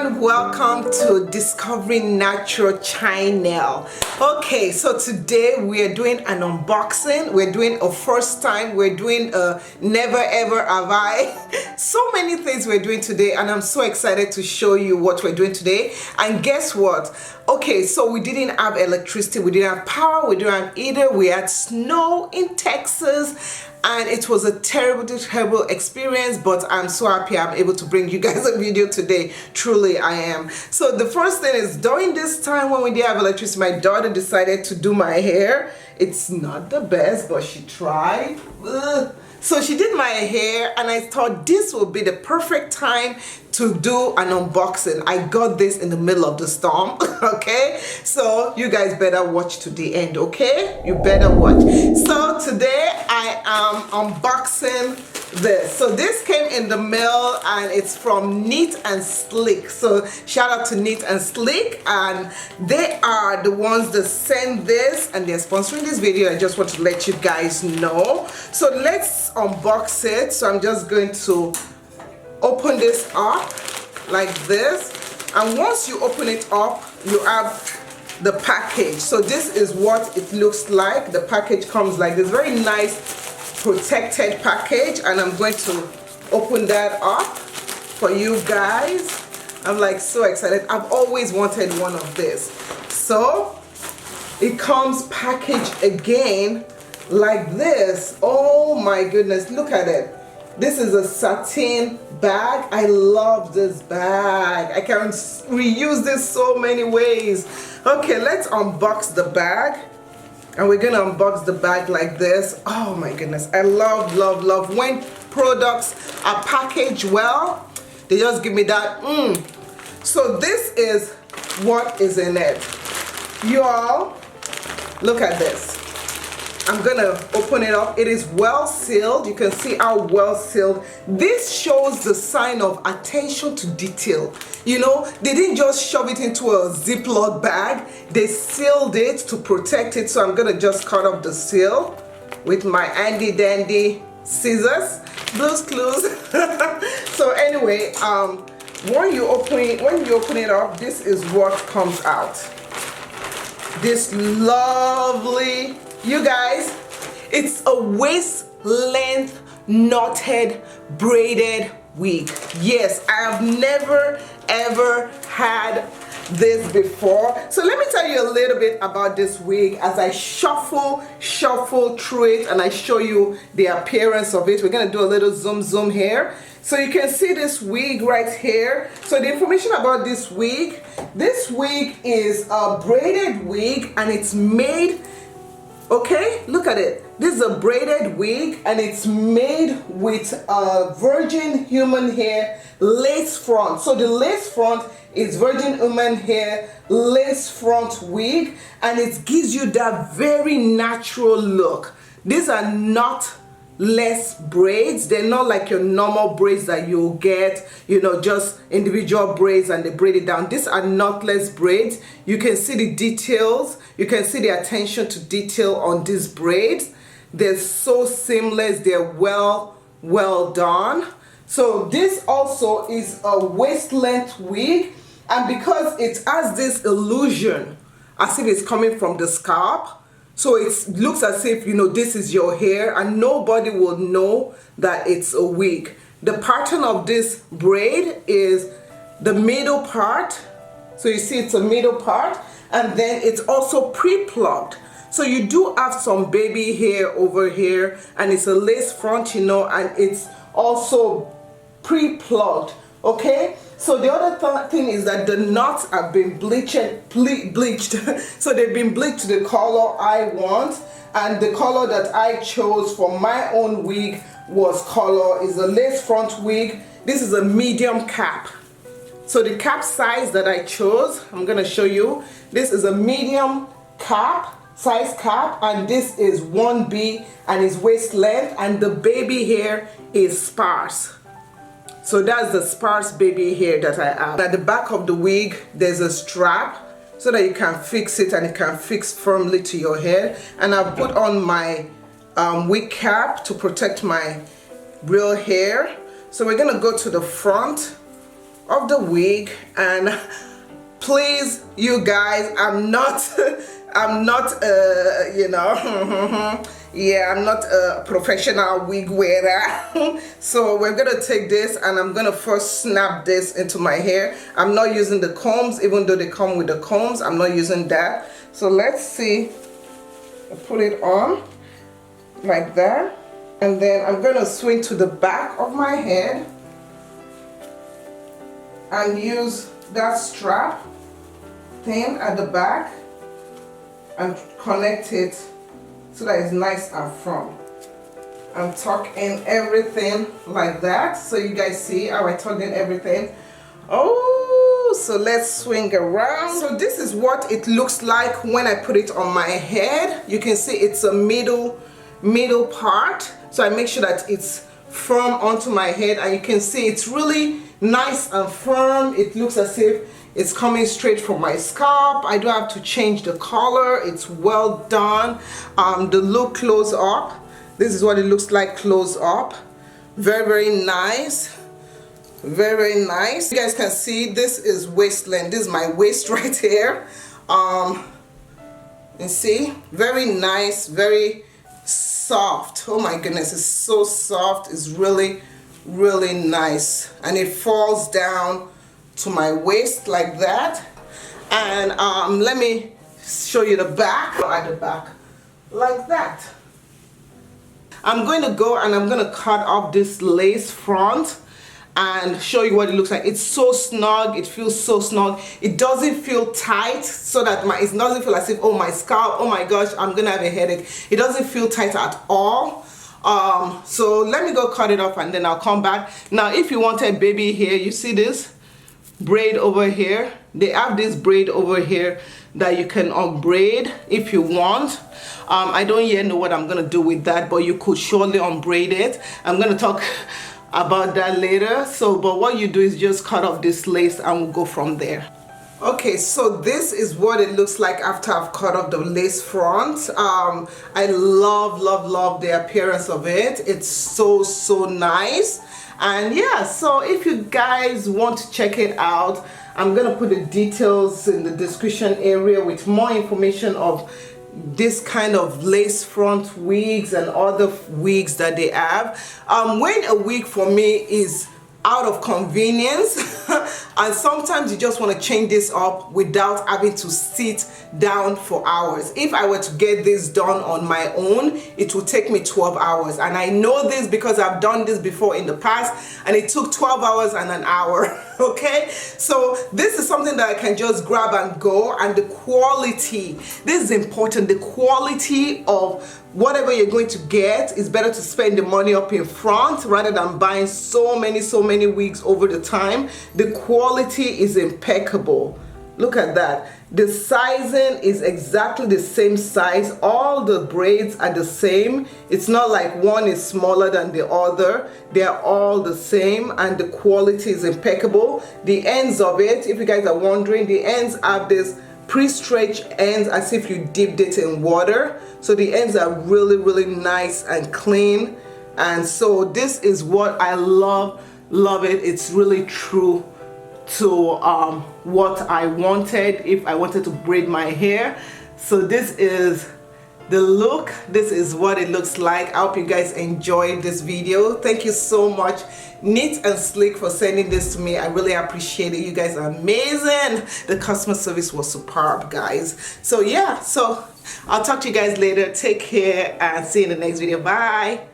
and welcome to Discovering Natural channel. Okay, so today we are doing an unboxing. We're doing a first time. We're doing a never ever have I. So many things we're doing today, and I'm so excited to show you what we're doing today. And guess what? Okay, so we didn't have electricity, we didn't have power, we didn't have either. We had snow in Texas, and it was a terrible experience, but I'm so happy I'm able to bring you guys a video today. Truly I am. So the first thing is, during this time when we didn't have electricity, my daughter decided to do my hair. It's not the best, but she tried. Ugh. So she did my hair, and I thought this would be the perfect time to do an unboxing. I got this in the middle of the storm. Okay, so you guys better watch to the end. Okay, you better watch. So today I am unboxing this. So this came in the mail, and it's from Neat and Sleek. So shout out to Neat and Sleek, and they are the ones that send this, and they're sponsoring this video. I just want to let you guys know. So let's unbox it. So I'm just going to open this up like this, and once you open it up, you have the package. So this is what it looks like. The package comes like this, very nice protected package, and I'm going to open that up for you guys. I'm like so excited. I've always wanted one of this. So it comes packaged again like this. Oh my goodness, look at it. This is a satin bag. I love this bag. I can reuse this so many ways. Okay, let's unbox the bag. And we're gonna unbox the bag like this. Oh my goodness, I love when products are packaged well. They just give me that So this is what is in it. You all, look at this. I'm gonna open it up. It is well sealed. You can see how well sealed. This shows the sign of attention to detail. You know, they didn't just shove it into a Ziploc bag. They sealed it to protect it. So I'm gonna just cut off the seal with my handy dandy scissors. Blue's Clues. So anyway, when you open it up, this is what comes out. This lovely, you guys, it's a waist length knotted braided wig. Yes, I have never ever had this before. So let me tell you a little bit about this wig as I shuffle through it, and I show you the appearance of it. We're gonna do a little zoom here. So you can see this wig right here. So the information about this wig is a braided wig, and it's made, okay, look at it. This is a braided wig, and it's made with virgin human hair lace front. So the lace front is virgin human hair lace front wig, and it gives you that very natural look. These are knotless braids. They're not like your normal braids that you'll get, you know, just individual braids and they braid it down. These are knotless braids. You can see the details. You can see the attention to detail on these braids. They're so seamless. They're well done. So this also is a waist length wig, and because it has this illusion as if it's coming from the scalp, so it looks as if, you know, this is your hair, and nobody will know that it's a wig. The pattern of this braid is the middle part. So you see it's a middle part, and then it's also pre-plucked. So you do have some baby hair over here, and it's a lace front, you know, and it's also pre-plucked. Okay, so the other thing is that the knots have been bleached. So they've been bleached to the color I want, and the color that I chose for my own wig is a lace front wig. This is a medium cap. So the cap size that I chose, I'm gonna show you. This is a medium size cap, and this is 1B, and it's waist length, and the baby hair is sparse. So that's the sparse baby hair that I have. At the back of the wig, there's a strap so that you can fix it, and it can fix firmly to your hair. And I've put on my wig cap to protect my real hair. So we're gonna go to the front of the wig. And please, you guys, I'm not you know, yeah, I'm not a professional wig wearer. So we're gonna take this and I'm gonna first snap this into my hair. I'm not using the combs, even though they come with the combs. I'm not using that. So let's see. I put it on like that, and then I'm gonna swing to the back of my head and use that strap thing at the back and connect it so that it's nice and firm, and tuck in everything like that. So you guys see how I tucked in everything. Oh, so let's swing around. So this is what it looks like when I put it on my head. You can see it's a middle part, so I make sure that it's firm onto my head, and you can see it's really nice and firm. It looks as if it's coming straight from my scalp. I don't have to change the color. It's well done. The look close up, this is what it looks like close up. Very nice, very nice. You guys can see this is waist length. This is my waist right here. You see, very nice, very soft. Oh my goodness, it's so soft. It's really nice, and it falls down to my waist like that. And let me show you the back. At the back like that. I'm going to go and I'm going to cut off this lace front and show you what it looks like. It's so snug. It feels so snug. It doesn't feel tight, so that it doesn't feel as if, oh my scalp, oh my gosh, I'm gonna have a headache. It doesn't feel tight at all. So let me go cut it off and then I'll come back. Now if you wanted baby hair, you see this braid over here. They have this braid over here that you can unbraid if you want. I don't yet know what I'm gonna do with that, but you could surely unbraid it. I'm gonna talk about that later. So but what you do is just cut off this lace and we'll go from there. Okay, so this is what it looks like after I've cut off the lace front. I love the appearance of it. It's so nice. And yeah, so if you guys want to check it out, I'm gonna put the details in the description area with more information of this kind of lace front wigs and other wigs that they have. When a wig for me is out of convenience and sometimes you just want to change this up without having to sit down for hours. If I were to get this done on my own, it would take me 12 hours, and I know this because I've done this before in the past and it took 12 hours and an hour. Okay, so this is something that I can just grab and go. And the quality, this is important, the quality of whatever you're going to get is better to spend the money up in front rather than buying so many wigs over the time. The quality is impeccable. Look at that. The sizing is exactly the same size. All the braids are the same. It's not like one is smaller than the other. They're all the same, and the quality is impeccable. The ends of it, if you guys are wondering, the ends have this pre-stretched ends as if you dipped it in water. So the ends are really nice and clean. And so this is what I love it. It's really true to what I wanted if I wanted to braid my hair. So this is the look. This is what it looks like. I hope you guys enjoyed this video. Thank you so much, Neat and Slick, for sending this to me. I really appreciate it. You guys are amazing. The customer service was superb, guys. So yeah, so I'll talk to you guys later. Take care and see you in the next video. Bye.